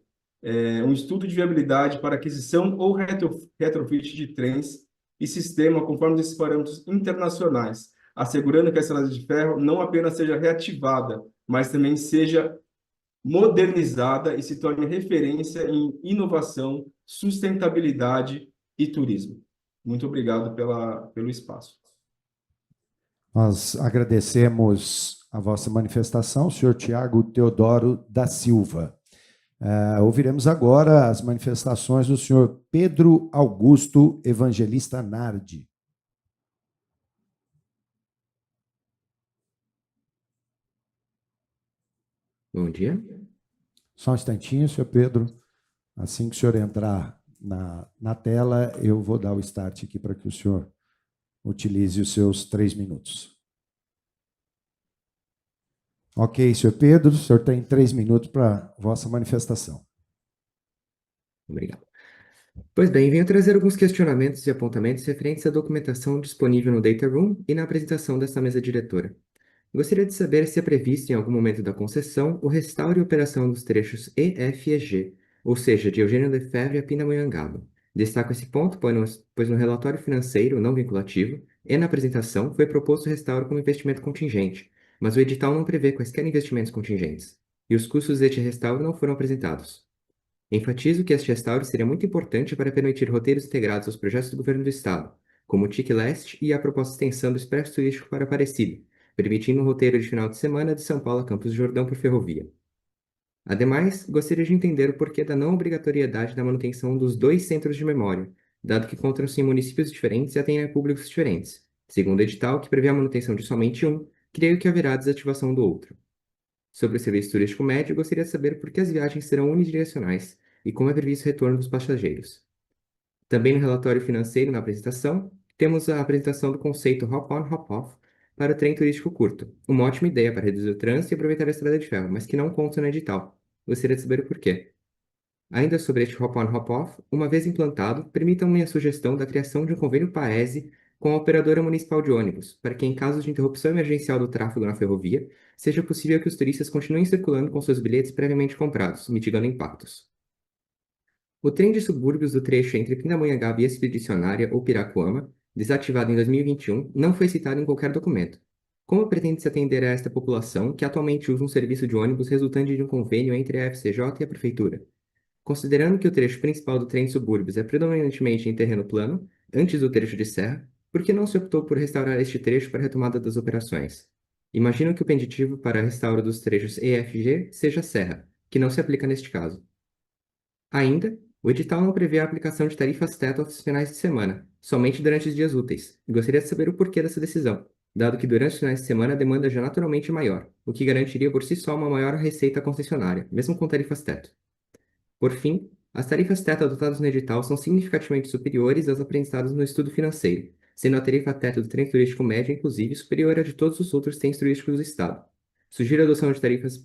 um estudo de viabilidade para aquisição ou retrofit de trens e sistema conforme esses parâmetros internacionais, assegurando que a estrada de ferro não apenas seja reativada, mas também seja modernizada e se torne referência em inovação, sustentabilidade e turismo. Muito obrigado pelo espaço. Nós agradecemos a vossa manifestação, senhor Tiago Teodoro da Silva. Ouviremos agora as manifestações do senhor Pedro Augusto Evangelista Nardi. Bom dia. Só um instantinho, senhor Pedro. Assim que o senhor entrar na tela, eu vou dar o start aqui para que o senhor utilize os seus 3 minutos. Ok, senhor Pedro, o senhor tem 3 minutos para a vossa manifestação. Obrigado. Pois bem, venho trazer alguns questionamentos e apontamentos referentes à documentação disponível no Data Room e na apresentação desta mesa diretora. Gostaria de saber se é previsto em algum momento da concessão o restauro e operação dos trechos E, F e G, ou seja, de Eugênio Lefebvre a Pindamonhangaba. Destaco esse ponto, pois no relatório financeiro não vinculativo e na apresentação foi proposto o restauro como investimento contingente, mas o edital não prevê quaisquer investimentos contingentes, e os custos deste restauro não foram apresentados. Enfatizo que este restauro seria muito importante para permitir roteiros integrados aos projetos do Governo do Estado, como o TIC Leste e a proposta de extensão do Expresso Turístico para Aparecida, permitindo um roteiro de final de semana de São Paulo a Campos do Jordão por ferrovia. Ademais, gostaria de entender o porquê da não obrigatoriedade da manutenção dos 2 centros de memória, dado que encontram-se em municípios diferentes e atendem a públicos diferentes. Segundo o edital, que prevê a manutenção de somente um, creio que haverá desativação do outro. Sobre o serviço turístico médio, gostaria de saber por que as viagens serão unidirecionais e como é previsto o retorno dos passageiros. Também no relatório financeiro, na apresentação, temos a apresentação do conceito Hop-on, Hop-off, para o trem turístico curto. Uma ótima ideia para reduzir o trânsito e aproveitar a estrada de ferro, mas que não consta no edital. Gostaria de saber o porquê. Ainda sobre este hop-on, hop-off, uma vez implantado, permitam-me a sugestão da criação de um convênio PAESE com a operadora municipal de ônibus, para que em caso de interrupção emergencial do tráfego na ferrovia, seja possível que os turistas continuem circulando com seus bilhetes previamente comprados, mitigando impactos. O trem de subúrbios do trecho entre Pindamonhangaba e Expedicionária ou Piracuama, desativado em 2021, não foi citado em qualquer documento. Como pretende-se atender a esta população que atualmente usa um serviço de ônibus resultante de um convênio entre a FCJ e a Prefeitura? Considerando que o trecho principal do trem de subúrbios é predominantemente em terreno plano, antes do trecho de serra, por que não se optou por restaurar este trecho para a retomada das operações? Imagino que o penditivo para restauro dos trechos E e F e G seja serra, que não se aplica neste caso. Ainda, o edital não prevê a aplicação de tarifas teto aos finais de semana, somente durante os dias úteis, e gostaria de saber o porquê dessa decisão, dado que durante os finais de semana a demanda já é naturalmente maior, o que garantiria por si só uma maior receita concessionária, mesmo com tarifas teto. Por fim, as tarifas teto adotadas no edital são significativamente superiores às apresentadas no estudo financeiro, sendo a tarifa teto do trem turístico médio, inclusive, superior à de todos os outros trens turísticos do Estado. Sugiro a adoção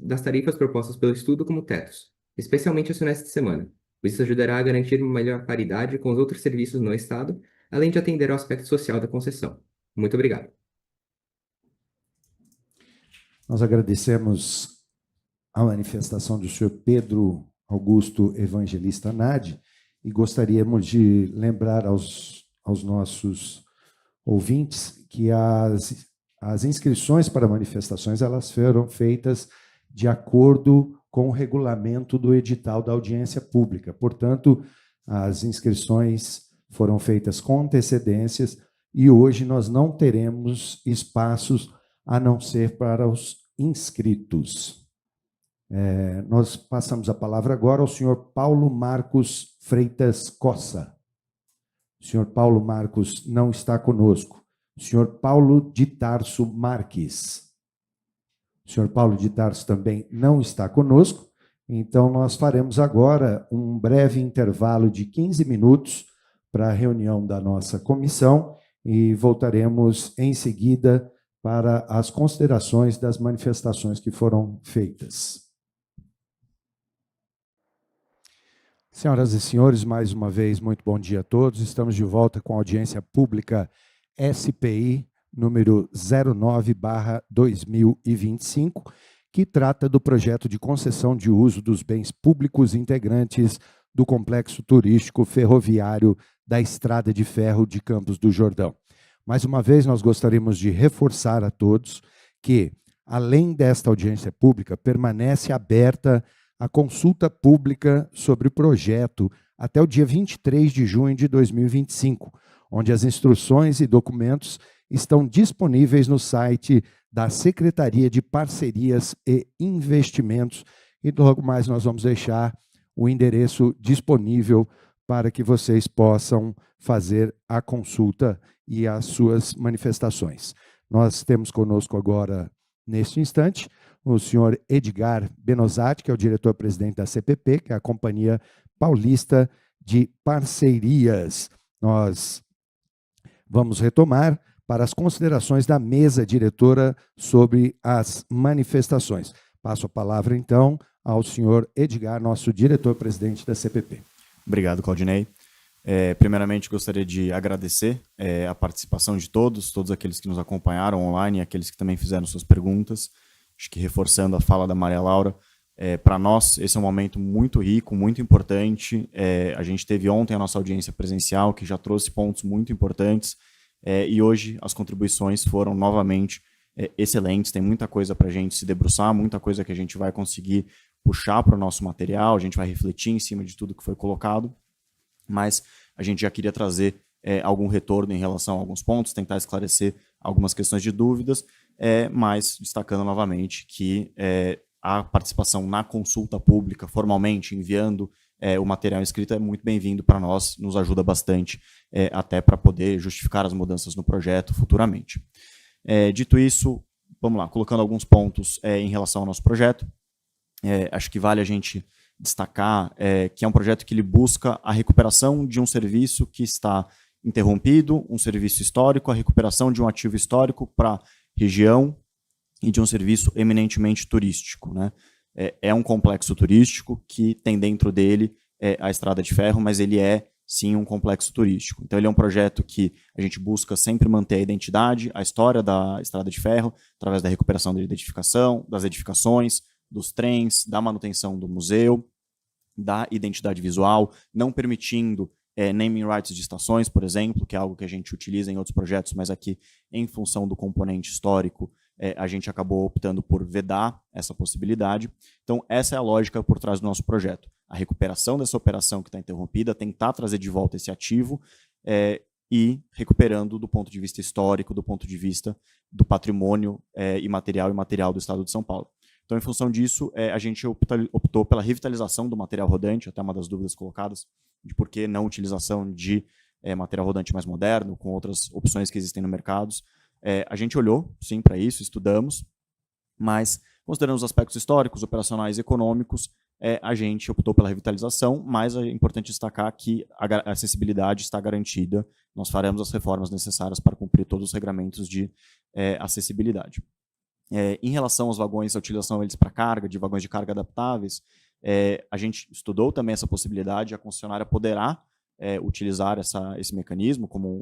das tarifas propostas pelo estudo como tetos, especialmente aos finais de semana, pois isso ajudará a garantir uma melhor paridade com os outros serviços no Estado, além de atender ao aspecto social da concessão. Muito obrigado. Nós agradecemos a manifestação do senhor Pedro Augusto Evangelista Nadi e gostaríamos de lembrar aos nossos ouvintes que as inscrições para manifestações elas foram feitas de acordo com o regulamento do edital da audiência pública. Portanto, as inscrições foram feitas com antecedências e hoje nós não teremos espaços a não ser para os inscritos. Nós passamos a palavra agora ao senhor Paulo Marcos Freitas Cossa. O senhor Paulo Marcos não está conosco. O senhor Paulo de Tarso Marques. O senhor Paulo de Tarso também não está conosco, então nós faremos agora um breve intervalo de 15 minutos para a reunião da nossa comissão e voltaremos em seguida para as considerações das manifestações que foram feitas. Senhoras e senhores, mais uma vez, muito bom dia a todos. Estamos de volta com a audiência pública SPI número 09/2025, que trata do projeto de concessão de uso dos bens públicos integrantes do complexo turístico ferroviário da Estrada de Ferro de Campos do Jordão. Mais uma vez, nós gostaríamos de reforçar a todos que, além desta audiência pública, permanece aberta a consulta pública sobre o projeto até o dia 23 de junho de 2025, onde as instruções e documentos estão disponíveis no site da Secretaria de Parcerias e Investimentos e logo mais nós vamos deixar o endereço disponível para que vocês possam fazer a consulta e as suas manifestações. Nós temos conosco agora, neste instante, o senhor Edgar Benozati, que é o diretor-presidente da CPP, que é a Companhia Paulista de Parcerias. Nós vamos retomar para as considerações da mesa diretora sobre as manifestações. Passo a palavra, então, ao senhor Edgar, nosso diretor-presidente da CPP. Obrigado, Claudinei. Primeiramente, gostaria de agradecer a participação de todos aqueles que nos acompanharam online e aqueles que também fizeram suas perguntas. Acho que reforçando a fala da Maria Laura, para nós esse é um momento muito rico, muito importante. A gente teve ontem a nossa audiência presencial, que já trouxe pontos muito importantes, e hoje as contribuições foram novamente excelentes. Tem muita coisa para a gente se debruçar, muita coisa que a gente vai conseguir puxar para o nosso material, a gente vai refletir em cima de tudo que foi colocado, mas a gente já queria trazer algum retorno em relação a alguns pontos, tentar esclarecer algumas questões de dúvidas, mas destacando novamente que a participação na consulta pública, formalmente enviando o material escrito, é muito bem-vindo para nós, nos ajuda bastante, até para poder justificar as mudanças no projeto futuramente. Dito isso, vamos lá, colocando alguns pontos em relação ao nosso projeto. Acho que vale a gente destacar que é um projeto que ele busca a recuperação de um serviço que está interrompido, um serviço histórico, a recuperação de um ativo histórico para região e de um serviço eminentemente turístico, né? É um complexo turístico que tem dentro dele a estrada de ferro, mas ele é, sim, um complexo turístico. Então, ele é um projeto que a gente busca sempre manter a identidade, a história da estrada de ferro, através da recuperação da identificação, das edificações, dos trens, da manutenção do museu, da identidade visual, não permitindo naming rights de estações, por exemplo, que é algo que a gente utiliza em outros projetos, mas aqui, em função do componente histórico, a gente acabou optando por vedar essa possibilidade. Então, essa é a lógica por trás do nosso projeto. A recuperação dessa operação que está interrompida, tentar trazer de volta esse ativo e recuperando do ponto de vista histórico, do ponto de vista do patrimônio imaterial do Estado de São Paulo. Então, em função disso, a gente optou pela revitalização do material rodante, até uma das dúvidas colocadas, de por que não utilização de material rodante mais moderno, com outras opções que existem no mercado. A gente olhou, sim, para isso, estudamos, mas, considerando os aspectos históricos, operacionais e econômicos, a gente optou pela revitalização, mas é importante destacar que a acessibilidade está garantida. Nós faremos as reformas necessárias para cumprir todos os regramentos de acessibilidade. Em relação aos vagões, a utilização deles para carga, de vagões de carga adaptáveis, a gente estudou também essa possibilidade, a concessionária poderá utilizar esse mecanismo como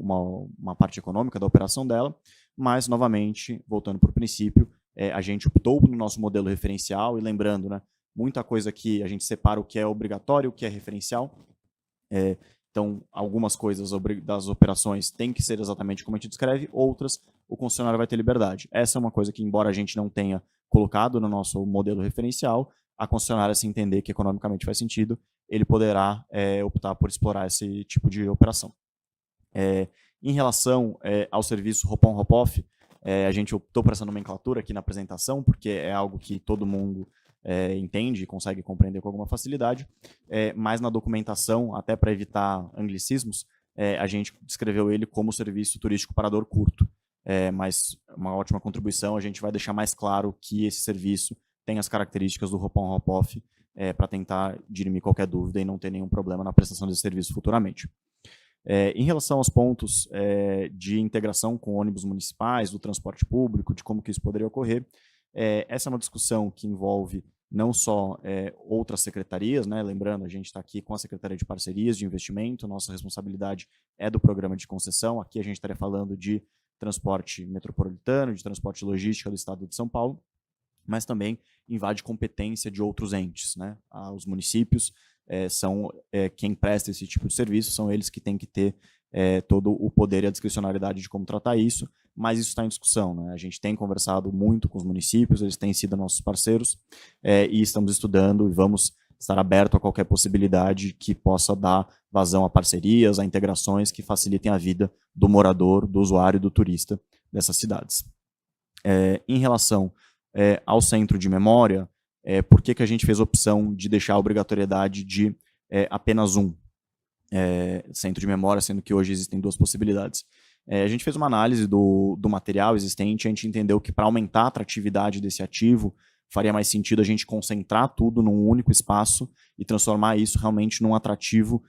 uma parte econômica da operação dela, mas, novamente, voltando para o princípio, a gente optou no nosso modelo referencial, e lembrando, né, muita coisa aqui a gente separa o que é obrigatório e o que é referencial. Então, algumas coisas das operações têm que ser exatamente como a gente descreve, outras o concessionário vai ter liberdade. Essa é uma coisa que, embora a gente não tenha colocado no nosso modelo referencial, a concessionária, se entender que economicamente faz sentido, ele poderá optar por explorar esse tipo de operação. Em relação ao serviço hop-on, hop-off, a gente optou por essa nomenclatura aqui na apresentação, porque é algo que todo mundo entende e consegue compreender com alguma facilidade, mas na documentação, até para evitar anglicismos, a gente descreveu ele como serviço turístico parador curto. Mas uma ótima contribuição, a gente vai deixar mais claro que esse serviço tem as características do hop-on, hop-off, para tentar dirimir qualquer dúvida e não ter nenhum problema na prestação desse serviço futuramente. Em relação aos pontos de integração com ônibus municipais, do transporte público, de como que isso poderia ocorrer, essa é uma discussão que envolve não só outras secretarias, né? Lembrando, a gente está aqui com a Secretaria de Parcerias de Investimento, nossa responsabilidade é do programa de concessão, aqui a gente estaria falando de transporte metropolitano, de transporte logística do Estado de São Paulo, mas também invade competência de outros entes, né? Os municípios são quem presta esse tipo de serviço, são eles que têm que ter todo o poder e a discricionariedade de como tratar isso, mas isso está em discussão, né? A gente tem conversado muito com os municípios, eles têm sido nossos parceiros, e estamos estudando e vamos estar aberto a qualquer possibilidade que possa dar vazão a parcerias, a integrações que facilitem a vida do morador, do usuário e do turista dessas cidades. Em relação ao centro de memória, por que a gente fez a opção de deixar a obrigatoriedade de apenas um centro de memória, sendo que hoje existem duas possibilidades? A gente fez uma análise do material existente, a gente entendeu que para aumentar a atratividade desse ativo, faria mais sentido a gente concentrar tudo num único espaço e transformar isso realmente num atrativo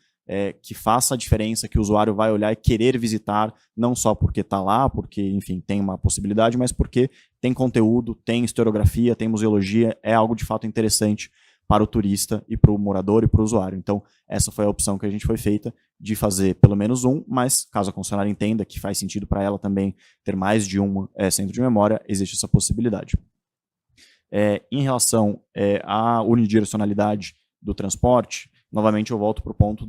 que faça a diferença, que o usuário vai olhar e querer visitar, não só porque está lá, porque, enfim, tem uma possibilidade, mas porque tem conteúdo, tem historiografia, tem museologia, é algo de fato interessante para o turista e para o morador e para o usuário. Então, essa foi a opção que a gente foi feita de fazer pelo menos um, mas caso a concessionária entenda que faz sentido para ela também ter mais de um centro de memória, existe essa possibilidade. Em relação à unidirecionalidade do transporte, novamente eu volto para o ponto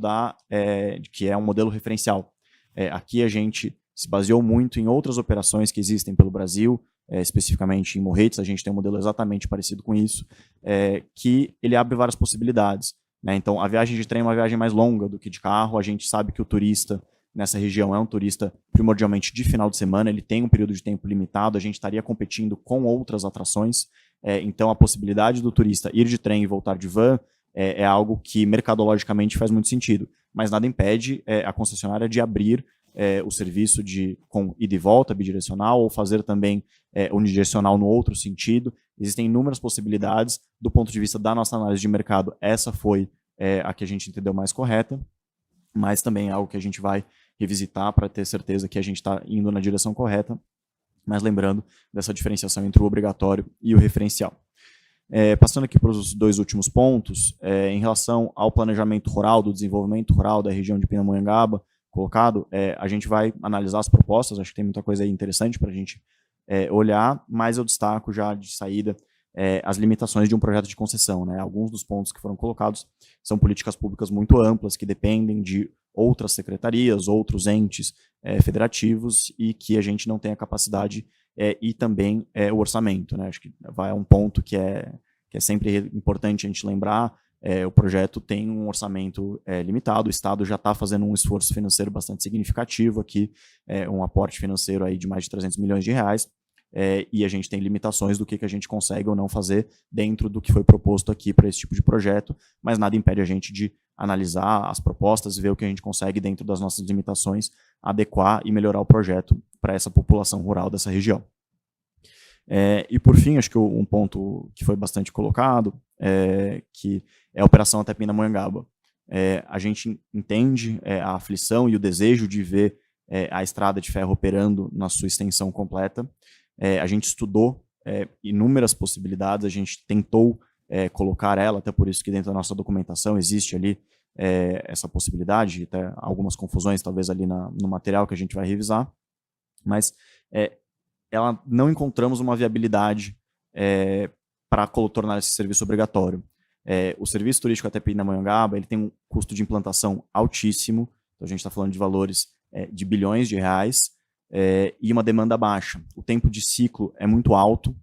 que é um modelo referencial. Aqui a gente se baseou muito em outras operações que existem pelo Brasil, especificamente em Morretes, a gente tem um modelo exatamente parecido com isso, que ele abre várias possibilidades, né? Então, a viagem de trem é uma viagem mais longa do que de carro, a gente sabe que o turista nessa região é um turista primordialmente de final de semana, ele tem um período de tempo limitado, a gente estaria competindo com outras atrações, então a possibilidade do turista ir de trem e voltar de van é algo que mercadologicamente faz muito sentido, mas nada impede a concessionária de abrir o serviço com ida e volta bidirecional ou fazer também unidirecional no outro sentido. Existem inúmeras possibilidades. Do ponto de vista da nossa análise de mercado, essa foi a que a gente entendeu mais correta, mas também é algo que a gente vai revisitar para ter certeza que a gente está indo na direção correta. mas lembrando dessa diferenciação entre o obrigatório e o referencial. Passando aqui para os 2 últimos pontos, em relação ao planejamento rural, do desenvolvimento rural da região de Pindamonhangaba, colocado, a gente vai analisar as propostas, acho que tem muita coisa aí interessante para a gente olhar, mas eu destaco já de saída as limitações de um projeto de concessão, né? Alguns dos pontos que foram colocados são políticas públicas muito amplas, que dependem de outras secretarias, outros entes federativos, e que a gente não tem a capacidade e também o orçamento, né? Acho que vai a um ponto que é sempre importante a gente lembrar. O projeto tem um orçamento limitado, o Estado já está fazendo um esforço financeiro bastante significativo aqui, um aporte financeiro aí de mais de 300 milhões de reais, e a gente tem limitações do que a gente consegue ou não fazer dentro do que foi proposto aqui para esse tipo de projeto, mas nada impede a gente de analisar as propostas e ver o que a gente consegue, dentro das nossas limitações, adequar e melhorar o projeto para essa população rural dessa região. E por fim, acho que um ponto que foi bastante colocado, que é a operação até Pindamonhangaba. A gente entende a aflição e o desejo de ver a estrada de ferro operando na sua extensão completa. A gente estudou inúmeras possibilidades, a gente tentou colocar ela, até por isso que dentro da nossa documentação existe ali essa possibilidade, até algumas confusões talvez ali no material que a gente vai revisar, mas ela não encontramos uma viabilidade para tornar esse serviço obrigatório. O serviço turístico até Pindamonhangaba, ele tem um custo de implantação altíssimo, então a gente está falando de valores de bilhões de reais, e uma demanda baixa. O tempo de ciclo é muito alto,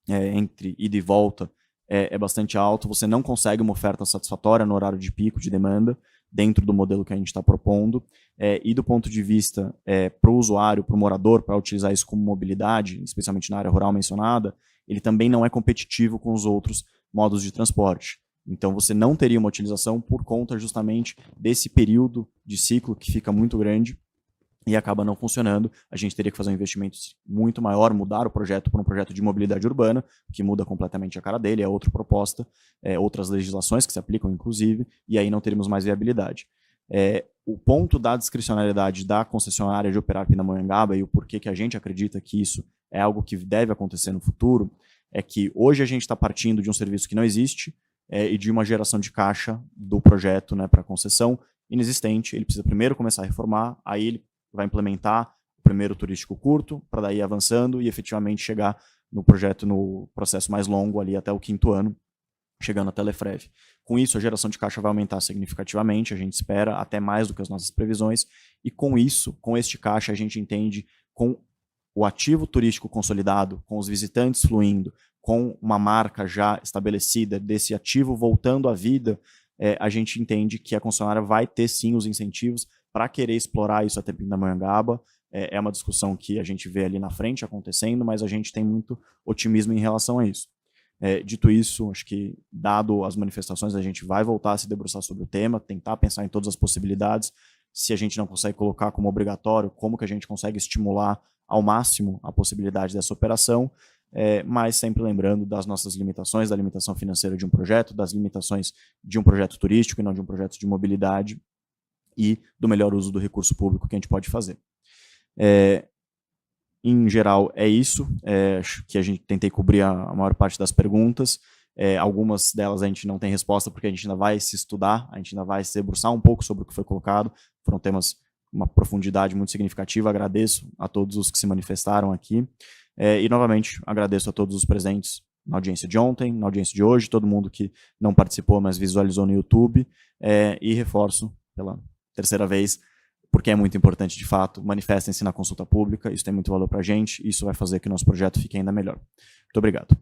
entre ida e volta é bastante alto, você não consegue uma oferta satisfatória no horário de pico de demanda, dentro do modelo que a gente está propondo, e do ponto de vista para o usuário, para o morador, para utilizar isso como mobilidade, especialmente na área rural mencionada, ele também não é competitivo com os outros modos de transporte. Então você não teria uma utilização por conta justamente desse período de ciclo que fica muito grande e acaba não funcionando. A gente teria que fazer um investimento muito maior, mudar o projeto para um projeto de mobilidade urbana, que muda completamente a cara dele, é outra proposta, outras legislações que se aplicam, inclusive, e aí não teríamos mais viabilidade. O ponto da discricionariedade da concessionária de operar Pindamonhangaba e o porquê que a gente acredita que isso é algo que deve acontecer no futuro, é que hoje a gente está partindo de um serviço que não existe e de uma geração de caixa do projeto, né, para concessão inexistente. Ele precisa primeiro começar a reformar, aí ele vai implementar o primeiro turístico curto, para daí ir avançando e efetivamente chegar no projeto, no processo mais longo, ali até o 5º ano, chegando até Lefrev. Com isso, a geração de caixa vai aumentar significativamente, a gente espera até mais do que as nossas previsões, e com isso, com este caixa, a gente entende, com o ativo turístico consolidado, com os visitantes fluindo, com uma marca já estabelecida, desse ativo voltando à vida, a gente entende que a concessionária vai ter sim os incentivos para querer explorar isso até Pindamonhangaba. É uma discussão que a gente vê ali na frente acontecendo, mas a gente tem muito otimismo em relação a isso. Dito isso, acho que, dado as manifestações, a gente vai voltar a se debruçar sobre o tema, tentar pensar em todas as possibilidades. Se a gente não consegue colocar como obrigatório, como que a gente consegue estimular ao máximo a possibilidade dessa operação, mas sempre lembrando das nossas limitações, da limitação financeira de um projeto, das limitações de um projeto turístico e não de um projeto de mobilidade, e do melhor uso do recurso público que a gente pode fazer. Em geral, é isso, acho que a gente tentei cobrir a maior parte das perguntas. Algumas delas a gente não tem resposta porque a gente ainda vai se estudar, a gente ainda vai se debruçar um pouco sobre o que foi colocado. Foram temas com uma profundidade muito significativa. Agradeço a todos os que se manifestaram aqui. E, novamente, agradeço a todos os presentes na audiência de ontem, na audiência de hoje, todo mundo que não participou, mas visualizou no YouTube. E reforço pela 3ª vez, porque é muito importante, de fato, manifestem-se na consulta pública, isso tem muito valor para a gente, isso vai fazer que o nosso projeto fique ainda melhor. Muito obrigado.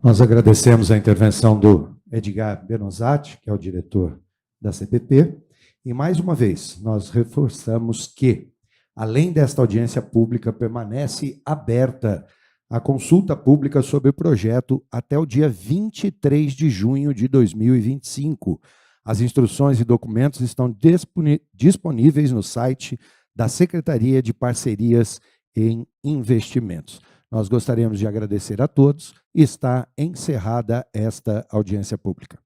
Nós agradecemos a intervenção do Edgar Benozati, que é o diretor da CPP, e mais uma vez, nós reforçamos que, além desta audiência pública, permanece aberta a consulta pública sobre o projeto até o dia 23 de junho de 2025. As instruções e documentos estão disponíveis no site da Secretaria de Parcerias em Investimentos. Nós gostaríamos de agradecer a todos e está encerrada esta audiência pública.